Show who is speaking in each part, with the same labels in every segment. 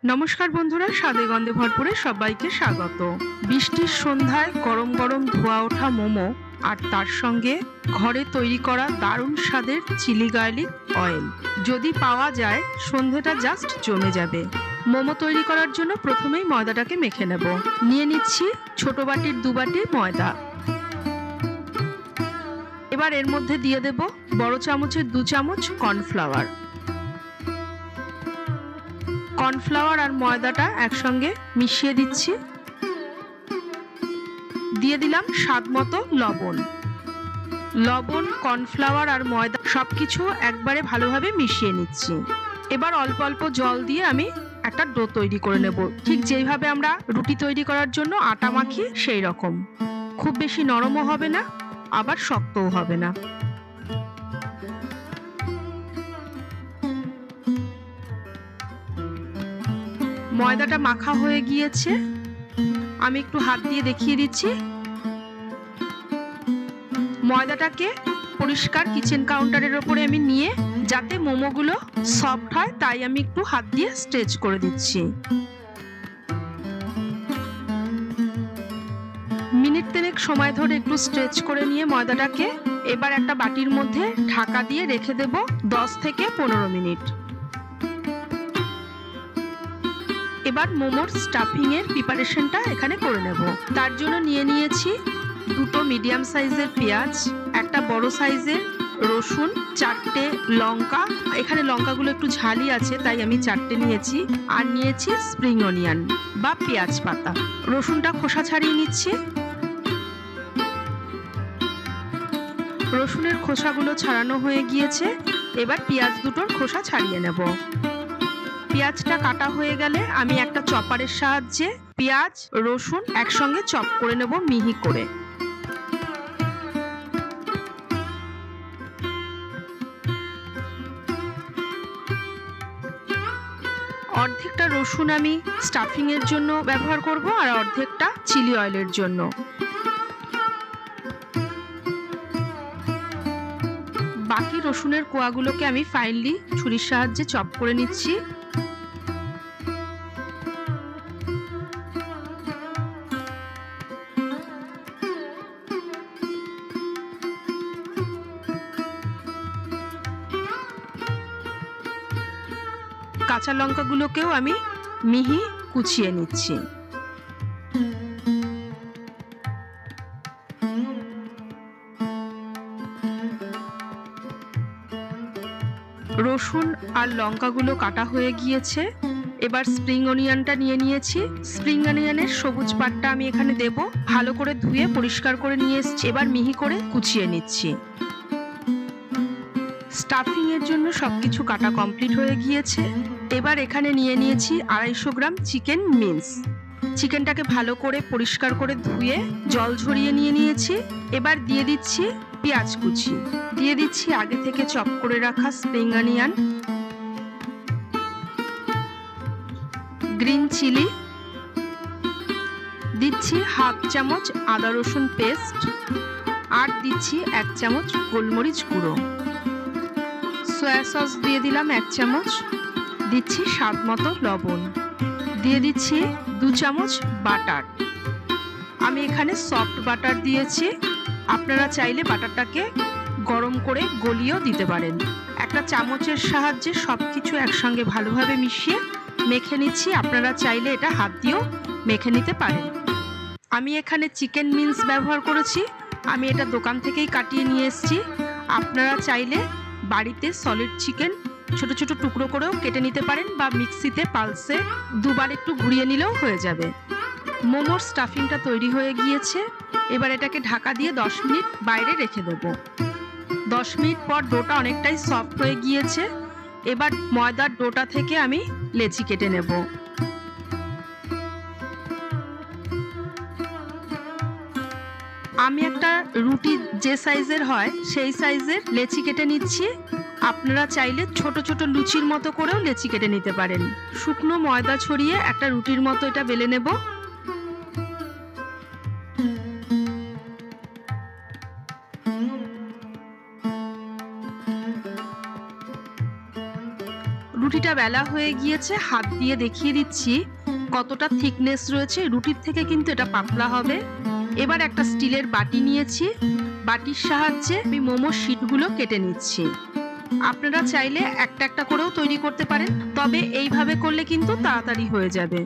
Speaker 1: নমস্কার বন্ধুরা, স্বাদে গন্ধে ভরপুরে সবাইকে স্বাগত। বৃষ্টির সন্ধ্যায় গরম গরম ধোয়া ওঠা মোমো আর তার সঙ্গে ঘরে তৈরি করা দারুণ স্বাদের চিলি গার্লিক অয়েল যদি পাওয়া যায়, সন্ধেটা জাস্ট জমে যাবে। মোমো তৈরি করার জন্য প্রথমেই ময়দাটাকে মেখে নেব। নিয়ে নিচ্ছি ছোট বাটির 2 বাটি ময়দা। এবার এর মধ্যে দিয়ে দেব বড় চামচের 2 চামচ কর্নফ্লাওয়ার। কর্নফ্লাওয়ার আর ময়দাটা একসঙ্গে মিশিয়ে দিচ্ছি। দিয়ে দিলাম স্বাদ মতো লবণ। লবণ, কর্নফ্লাওয়ার আর ময়দা সবকিছু একবারে ভালোভাবে মিশিয়ে নিচ্ছি। এবার অল্প অল্প জল দিয়ে আমি একটা ডো তৈরি করে নেব, ঠিক যেইভাবে আমরা রুটি তৈরি করার জন্য আটা মাখি সেই রকম। খুব বেশি নরমও হবে না, আবার শক্তও হবে না। ময়দাটা মাখা হয়ে গিয়েছে, আমি একটু হাত দিয়ে দেখিয়ে দিচ্ছি। ময়দাটাকে পরিষ্কার কিচেন কাউন্টারের ওপরে আমি নিয়ে, যাতে মোমোগুলো সফট হয় তাই আমি একটু হাত দিয়ে স্ট্রেচ করে দিচ্ছি। মিনিট 3 সময় ধরে একটু স্ট্রেচ করে নিয়ে ময়দাটাকে এবার একটা বাটির মধ্যে ঢাকা দিয়ে রেখে দেব 10 থেকে 15 মিনিট। এবার মোমোর স্টাফিং এর প্রিপারেশনটা এখানে করে নেব। তার জন্য নিয়ে নিয়েছি 2টো মিডিয়াম সাইজের পেঁয়াজ, একটা বড় সাইজের রসুন, 4টে লঙ্কা। এখানে লঙ্কাগুলো একটু ঝালি আছে তাই আমি 4টে নিয়েছি। আর নিয়েছি স্প্রিং অনিয়ন বা পেঁয়াজ পাতা। রসুনটা খোসা ছাড়িয়ে নিচ্ছি। রসুনের খোসাগুলো ছাড়ানো হয়ে গিয়েছে, এবার পেঁয়াজ দুটোর খোসা ছাড়িয়ে নেব। পেঁয়াজটা কাটা হয়ে গেলে আমি একটা চপারের সাহায্যে পেঁয়াজ রসুন একসঙ্গে চপ করে নেব মিহি করে। অর্ধেকটা রসুন আমি স্টাফিং এর জন্য ব্যবহার করব আর অর্ধেকটা চিলি অয়েলের জন্য। বাকি রসুনের কোয়াগুলোকে আমি ফাইনলি ছুরির সাহায্যে চপ করে নিচ্ছি। কাঁচা লঙ্কাগুলোকেও আমি মিহি কুচিয়ে নিচ্ছি। রসুন আর লঙ্কাগুলো কাটা হয়ে গিয়েছে, এবার স্প্রিং অনিয়নটা নিয়ে নিয়েছি। স্প্রিং অনিয়নের সবুজ পাটটা আমি এখানে দেব। ভালো করে ধুয়ে পরিষ্কার করে নিয়ে এসেছি, এবার মিহি করে কুচিয়ে নিচ্ছি। স্টাফিং এর জন্য সবকিছু কাটা কমপ্লিট হয়ে গিয়েছে। এবার এখানে নিয়ে নিয়েছি 250 গ্রাম চিকেন মিন্স। চিকেনটাকে ভালো করে পরিষ্কার করে ধুয়ে জল ঝরিয়ে নিয়ে নিয়েছি। এবার দিয়ে দিচ্ছি পেঁয়াজ কুচি, দিয়ে দিচ্ছি আগে থেকে চপ করে রাখা স্প্রিং অনিয়ন, গ্রিন চিলি, দিচ্ছি হাফ চামচ আদা রসুন পেস্ট, আর দিচ্ছি 1 চামচ গোলমরিচ গুঁড়ো। সয়া সস দিয়ে দিলাম 1 চামচ, দিচ্ছি স্বাদ মতো লবণ, দিয়ে দিচ্ছি 2 চামচ বাটার। আমি এখানে সফট বাটার দিয়েছি, আপনারা চাইলে বাটারটাকে গরম করে গলিয়েও দিতে পারেন। একটা চামচের সাহায্যে সবকিছু একসঙ্গে ভালোভাবে মিশিয়ে মেখে নিচ্ছি। আপনারা চাইলে এটা হাত দিয়েও মেখে নিতে পারেন। আমি এখানে চিকেন মিন্স ব্যবহার করেছি, আমি এটা দোকান থেকেই কাটিয়ে নিয়ে এসেছি। আপনারা চাইলে বাড়িতে সলিড চিকেন ছোট ছোট টুকরো করেও কেটে নিতে পারেন, বা মিক্সিতে পালসে 2 বার একটু ঘুরিয়ে নিলেও হয়ে যাবে। মোমোর স্টাফিংটা তৈরি হয়ে গিয়েছে, এবার এটাকে ঢাকা দিয়ে 10 মিনিট বাইরে রেখে দেব। 10 মিনিট পর ডোটা অনেকটাই সফট হয়ে গিয়েছে। এবার ময়দার ডোটা থেকে আমি লেচি কেটে নেব। আমি একটা রুটি যে সাইজের হয় সেই সাইজের লেচি কেটে নিচ্ছি। আপনারা চাইলে ছোট ছোট লুচির মতো করেও লেচি কেটে নিতে পারেন। শুকনো ময়দা ছড়িয়ে একটা রুটির মতো এটা বেলে নেব। রুটিটা বেলা হয়ে গিয়েছে, হাত দিয়ে দেখিয়ে দিচ্ছি কতটা থিকনেস রয়েছে। রুটির থেকে কিন্তু এটা পাতলা হবে। এবার একটা স্টিলের বাটি নিয়েছি, বাটির সাহায্যে আমি মোমোর শিটগুলো কেটে নিচ্ছি। আপনারা চাইলে একটা একটা করেও তৈরি করতে পারেন, তবে এইভাবে করলে কিন্তু তাড়াতাড়ি হয়ে যাবে।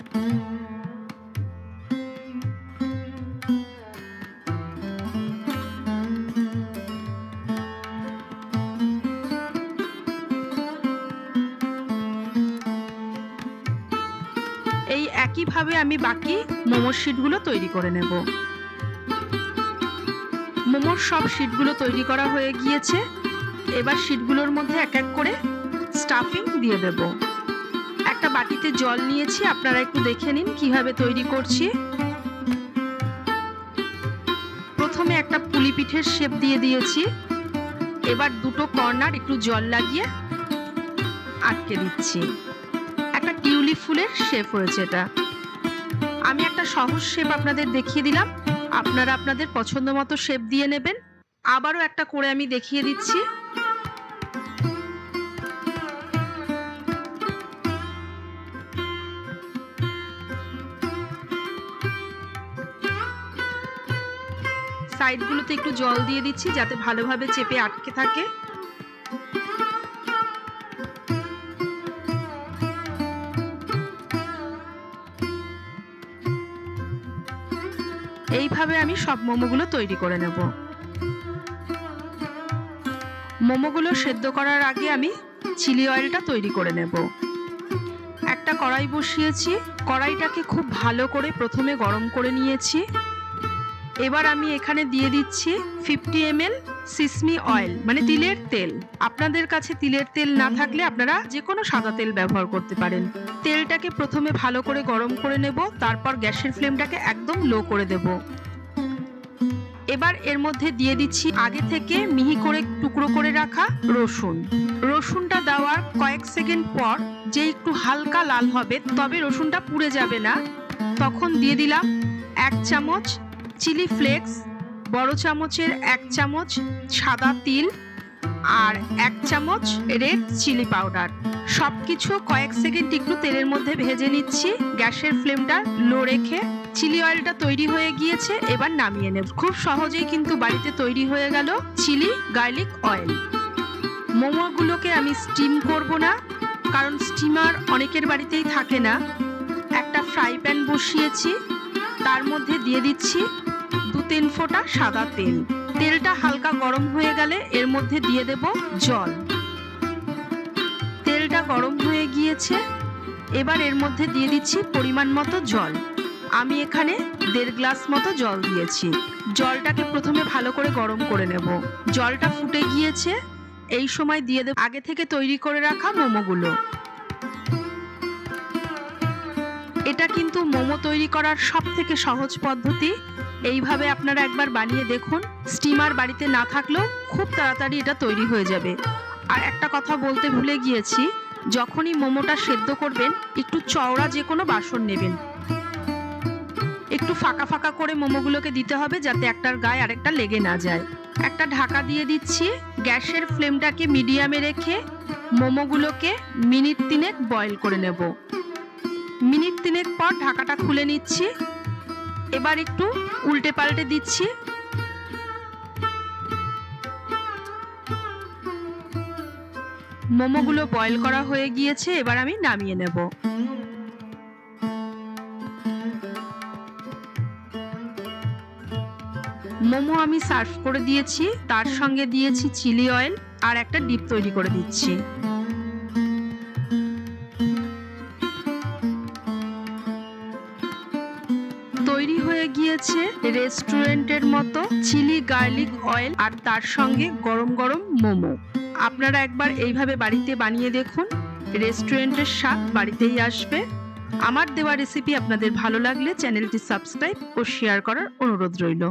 Speaker 1: এই একইভাবে আমি বাকি মোমোর শিটগুলো তৈরি করে নেব। মোমোর সব শিটগুলো তৈরি করা হয়ে গিয়েছে। এবার শিটগুলোর মধ্যে এক এক করে স্টাফিং দিয়ে দেব। একটা বাটিতে জল নিয়েছি, আপনারা একটু দেখে নিন কিভাবে তৈরি করছি। প্রথমে একটা পুলি পিঠের শেপ দিয়ে দিয়েছি। এবার দুটো কর্নার একটু জল লাগিয়ে আটকে দিচ্ছি। একটা টিউলিপ ফুলের শেপ হয়েছে এটা। আমি একটা সহজ শেপ আপনাদের দেখিয়ে দিলাম, আপনারা আপনাদের পছন্দ মতো শেপ দিয়ে নেবেন। আবারও একটা করে আমি দেখিয়ে দিচ্ছি। সাইডগুলোতে একটু জল দিয়ে দিচ্ছি যাতে ভালোভাবে চেপে আটকে থাকে। এইভাবে আমি সব মোমোগুলো তৈরি করে নেব। মোমোগুলো সেদ্ধ করার আগে আমি চিলি অয়েলটা তৈরি করে নেব। একটা কড়াই বসিয়েছি, কড়াইটাকে খুব ভালো করে প্রথমে গরম করে নিয়েছি। এবার আমি এখানে দিয়ে দিচ্ছি 50 ml সিসমি অয়েল, মানে তিলের তেল। আপনাদের কাছে তিলের তেল না থাকলে আপনারা যে কোনো সাদা তেল ব্যবহার করতে পারেন। তেলটাকে প্রথমে ভালো করে গরম করে নেব, তারপর গ্যাসের ফ্লেমটাকে একদম লো করে দেব। এবার এর মধ্যে দিয়ে দিচ্ছি আগে থেকে মিহি করে টুকরো করে রাখা রসুন। রসুনটা দেওয়ার কয়েক সেকেন্ড পর যে একটু হালকা লাল হবে, তবে রসুনটা পুড়ে যাবে না, তখন দিয়ে দিলাম 1 চামচ চিলি ফ্লেক্স, বড় চামচের 1 চামচ সাদা তিল আর 1 চামচ রেড চিলি পাউডার। সবকিছু কয়েক সেকেন্ড একটু তেলের মধ্যে ভেজে নিচ্ছি, গ্যাসের ফ্লেমটা লো রেখে। চিলি অয়েলটা তৈরি হয়ে গিয়েছে, এবার নামিয়ে নেব। খুব সহজেই কিন্তু বাড়িতে তৈরি হয়ে গেল চিলি গার্লিক অয়েল। মোমোগুলোকে আমি স্টিম করব না, কারণ স্টিমার অনেকের বাড়িতেই থাকে না। একটা ফ্রাই প্যান বসিয়েছি, তার মধ্যে দিয়ে দিচ্ছি 2-3 ফোঁটা সাদা তেল। তেলটা হালকা গরম হয়ে গেলে এর মধ্যে দিয়ে দেব জল। তেলটা গরম হয়ে গিয়েছে, এবার এর মধ্যে দিয়ে দিচ্ছি পরিমাণ মতো জল। আমি এখানে 1.5 গ্লাস মতো জল দিয়েছি। জলটাকে প্রথমে ভালো করে গরম করে নেব। জলটা ফুটে গিয়েছে, এই সময় দিয়ে দেব আগে থেকে তৈরি করে রাখা মোমোগুলো। এটা কিন্তু মোমো তৈরি করার সবথেকে সহজ পদ্ধতি। এইভাবে আপনারা একবার বানিয়ে দেখুন। স্টিমার বাড়িতে না থাকলেও খুব তাড়াতাড়ি এটা তৈরি হয়ে যাবে। আর একটা কথা বলতে ভুলে গিয়েছি, যখনই মোমোটা সেদ্ধ করবেন একটু চওড়া যে কোনো বাসন নেবেন। একটু ফাঁকা ফাঁকা করে মোমোগুলোকে দিতে হবে যাতে একটার গায়ে আরেকটা লেগে না যায়। একটা ঢাকা দিয়ে দিচ্ছি। গ্যাসের ফ্লেমটাকে মিডিয়ামে রেখে মোমোগুলোকে মিনিট 3 বয়েল করে নেব। মিনিট 3 পর ঢাকাটা খুলে নিচ্ছি। এবার একটু উল্টে পাল্টে দিচ্ছি। মোমোগুলো বয়েল করা হয়ে গিয়েছে, এবার আমি নামিয়ে নেব। মোমো আমি সার্ভ করে দিয়েছি, তার সঙ্গে দিয়েছি চিলি অয়েল আর একটা ডিপ তৈরি করে দিচ্ছি। তৈরি হয়ে গিয়েছে রেস্টুরেন্টের মতো চিলি গার্লিক অয়েল আর তার সঙ্গে গরম গরম মোমো। আপনারা একবার এইভাবে বাড়িতে বানিয়ে দেখুন, রেস্টুরেন্টের স্বাদ বাড়িতেই আসবে। আমার দেওয়া রেসিপি আপনাদের ভালো লাগলে চ্যানেলটি সাবস্ক্রাইব ও শেয়ার করার অনুরোধ রইল।